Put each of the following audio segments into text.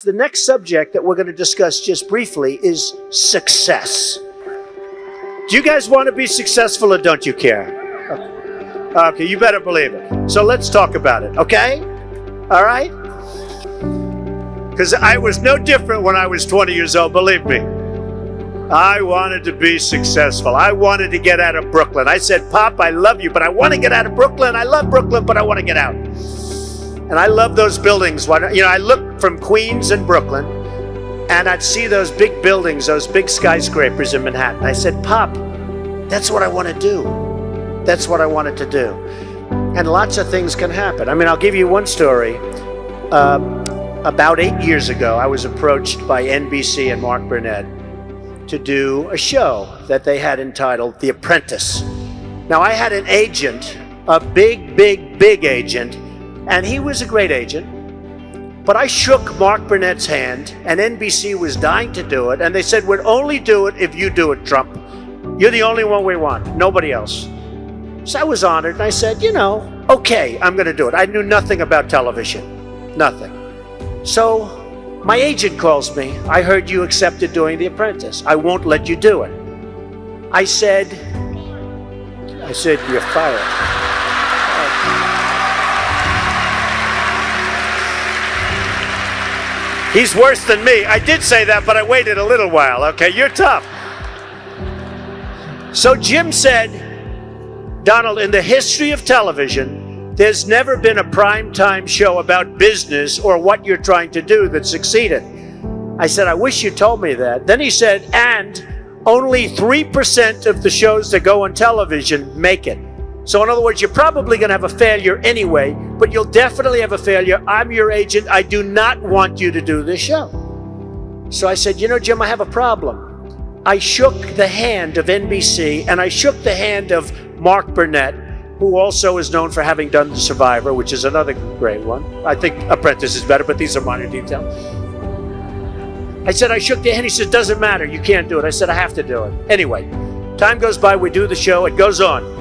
The next subject that we're going to discuss just briefly is success. Do you guys want to be successful or don't you care? Okay, you better believe it. So let's talk about it, okay? All right? Because I was no different when I was 20 years old, believe me. I wanted to be successful. I wanted to get out of Brooklyn. I said, Pop, I love you, but I want to get out of Brooklyn. I love Brooklyn, but I want to get out. And I love those buildings. I look from Queens and Brooklyn, and I'd see those big buildings, those big skyscrapers in Manhattan. I said, Pop, that's what I want to do. That's what I wanted to do. And lots of things can happen. I mean, I'll give you one story. About 8 years ago, I was approached by NBC and Mark Burnett to do a show that they had entitled The Apprentice. Now, I had an agent, a big agent, and he was a great agent. But I shook Mark Burnett's hand, and NBC was dying to do it, and they said, we'd only do it if you do it, Trump. You're the only one we want, nobody else. So I was honored, and I said, okay, I'm going to do it. I knew nothing about television, nothing. So my agent calls me. I heard you accepted doing The Apprentice. I won't let you do it. I said, you're fired. He's worse than me. I did say that, but I waited a little while. Okay, you're tough. So Jim said, Donald, in the history of television, there's never been a primetime show about business or what you're trying to do that succeeded. I said, I wish you told me that. Then he said, and only 3% of the shows that go on television make it. So in other words, you're probably going to have a failure anyway, but you'll definitely have a failure. I'm your agent. I do not want you to do this show. So I said, Jim, I have a problem. I shook the hand of NBC, and I shook the hand of Mark Burnett, who also is known for having done The Survivor, which is another great one. I think Apprentice is better, but these are minor details. I said, I shook the hand. He said, doesn't matter. You can't do it. I said, I have to do it. Anyway, time goes by. We do the show. It goes on.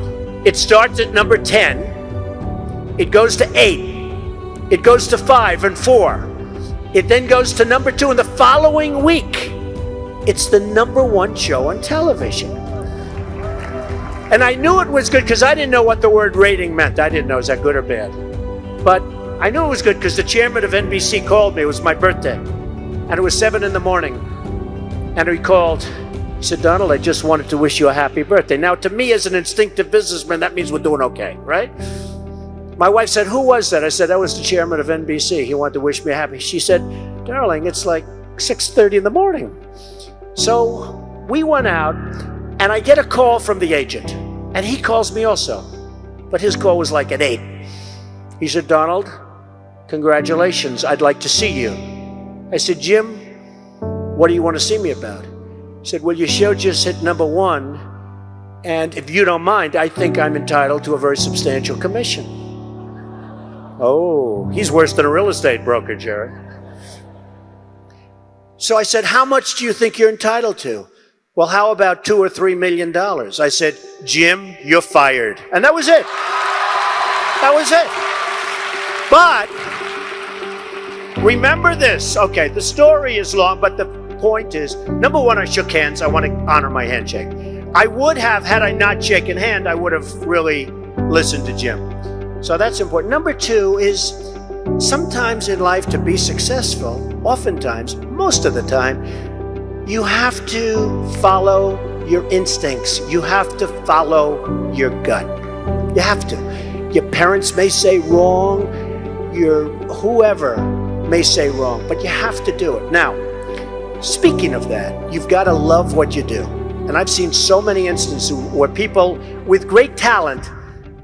It starts at number 10. It goes to 8. It goes to 5 and 4. It then goes to number 2. And the following week, it's the number 1 show on television. And I knew it was good because I didn't know what the word rating meant. I didn't know, is that good or bad? But I knew it was good because the chairman of NBC called me. It was my birthday. And it was 7 in the morning. And he called. He said, Donald, I just wanted to wish you a happy birthday. Now, to me, as an instinctive businessman, that means we're doing okay, right? My wife said, who was that? I said, that was the chairman of NBC. He wanted to wish me a happy. She said, darling, it's like 6:30 in the morning. So we went out, and I get a call from the agent. And he calls me also. But his call was like at 8. He said, Donald, congratulations. I'd like to see you. I said, Jim, what do you want to see me about? He said, well, your show just hit number 1, and if you don't mind, I think I'm entitled to a very substantial commission. Oh, he's worse than a real estate broker, Jerry. So I said, how much do you think you're entitled to? Well, how about $2 or $3 million? I said, Jim, you're fired. And that was it. That was it. But remember this. Okay, the story is long, but the point is, number 1, I shook hands. I want to honor my handshake. I would have, had I not shaken hand, I would have really listened to Jim. So that's important. Number 2 is, sometimes in life to be successful, oftentimes, most of the time, you have to follow your instincts. You have to follow your gut. You have to. Your parents may say wrong, your whoever may say wrong, but you have to do it. Now, speaking of that, you've got to love what you do. And I've seen so many instances where people with great talent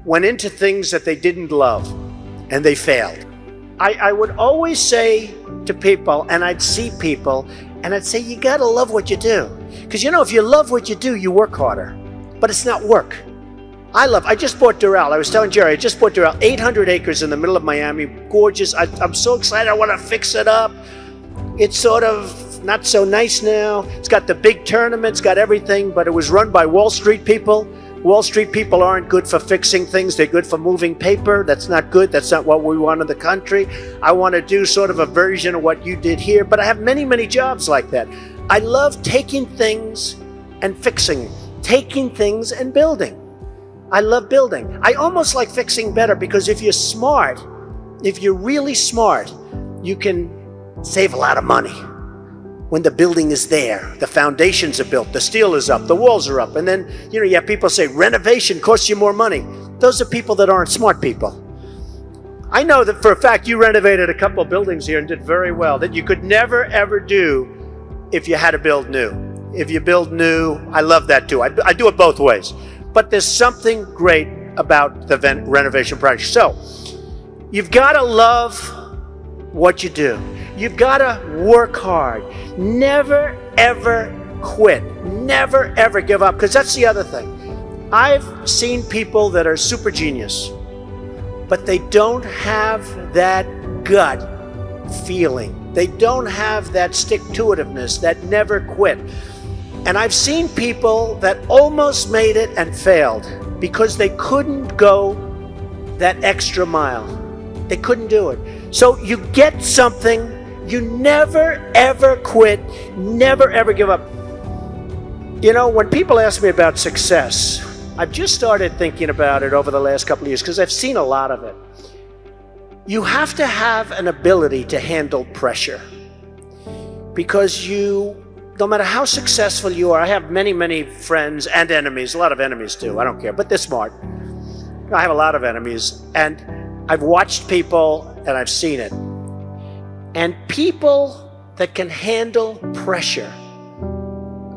went into things that they didn't love, and they failed. I would always say to people, and I'd see people, and I'd say, you got to love what you do. Because, if you love what you do, you work harder. But it's not work. I just bought Doral. I was telling Jerry, I just bought Doral, 800 acres in the middle of Miami. Gorgeous. I'm so excited. I want to fix it up. It's sort of not so nice now. It's got the big tournament. It's got everything. But it was run by Wall Street people. Wall Street people aren't good for fixing things. They're good for moving paper. That's not good. That's not what we want in the country. I want to do sort of a version of what you did here, but I have many, many jobs like that. I love taking things and fixing, taking things and building. I love building. I almost like fixing better because if you're smart, if you're really smart, you can save a lot of money. When the building is there, the foundations are built, the steel is up, the walls are up, and then, you have people say renovation costs you more money. Those are people that aren't smart people. I know that for a fact you renovated a couple of buildings here and did very well, that you could never ever do if you had to build new. If you build new, I love that too. I do it both ways. But there's something great about the renovation project. So, you've got to love what you do. You've got to work hard. Never, ever quit. Never, ever give up, because that's the other thing. I've seen people that are super genius, but they don't have that gut feeling. They don't have that stick-to-itiveness, that never quit. And I've seen people that almost made it and failed because they couldn't go that extra mile. They couldn't do it. So you get something, you never ever quit, never ever give up. When people ask me about success, I've just started thinking about it over the last couple of years because I've seen a lot of it. You have to have an ability to handle pressure because no matter how successful you are, I have many, many friends and enemies, a lot of enemies too, I don't care, but they're smart. I have a lot of enemies, and I've watched people and I've seen it. And people that can handle pressure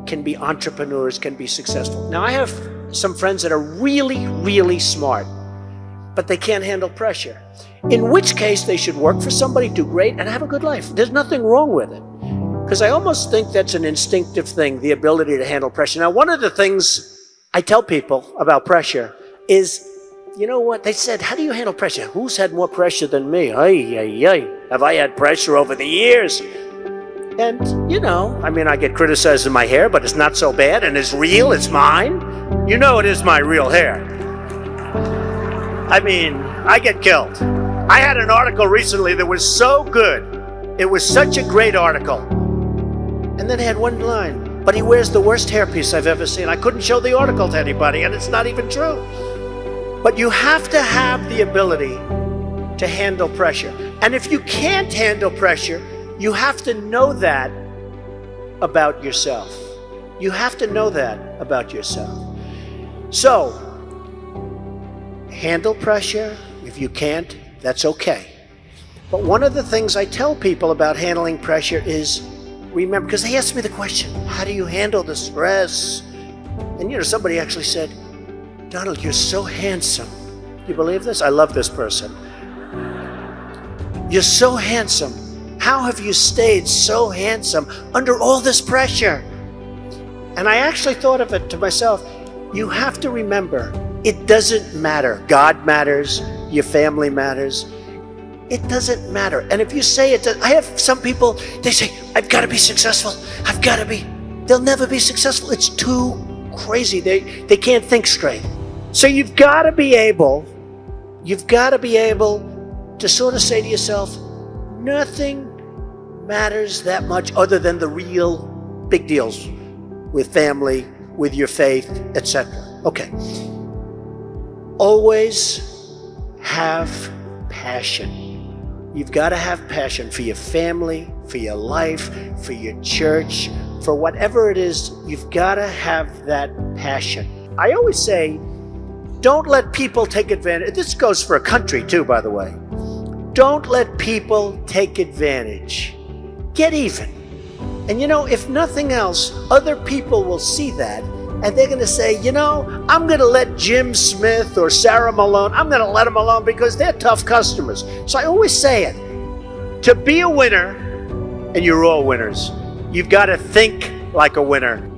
can be entrepreneurs, can be successful. Now, I have some friends that are really, really smart, but they can't handle pressure. In which case, they should work for somebody, do great, and have a good life. There's nothing wrong with it. Because I almost think that's an instinctive thing, the ability to handle pressure. Now, one of the things I tell people about pressure is, you know what? They said, how do you handle pressure? Who's had more pressure than me? Have I had pressure over the years? And, I get criticized in my hair, but it's not so bad, and it's real, it's mine. It is my real hair. I get killed. I had an article recently that was so good. It was such a great article. And then it had one line, but he wears the worst hairpiece I've ever seen. I couldn't show the article to anybody, and it's not even true. But you have to have the ability to handle pressure. And if you can't handle pressure, you have to know that about yourself. You have to know that about yourself. So, handle pressure. If you can't, that's okay. But one of the things I tell people about handling pressure is, remember, because they asked me the question, how do you handle the stress? And somebody actually said, Donald, you're so handsome. You believe this? I love this person. You're so handsome. How have you stayed so handsome under all this pressure? And I actually thought of it to myself, you have to remember, it doesn't matter. God matters, your family matters. It doesn't matter. And if you say it, I have some people, they say, I've got to be successful. I've got to be. They'll never be successful. It's too crazy. They can't think straight. So you've got to be able to sort of say to yourself, nothing matters that much other than the real big deals with family, with your faith, etc. Okay. Always have passion. You've got to have passion for your family, for your life, for your church, for whatever it is. You've got to have that passion. I always say, don't let people take advantage. This goes for a country too, by the way. Don't let people take advantage. Get even. And if nothing else, other people will see that, and they're going to say, I'm going to let Jim Smith or Sarah Malone, I'm going to let them alone because they're tough customers. So I always say it. To be a winner, and you're all winners, you've got to think like a winner.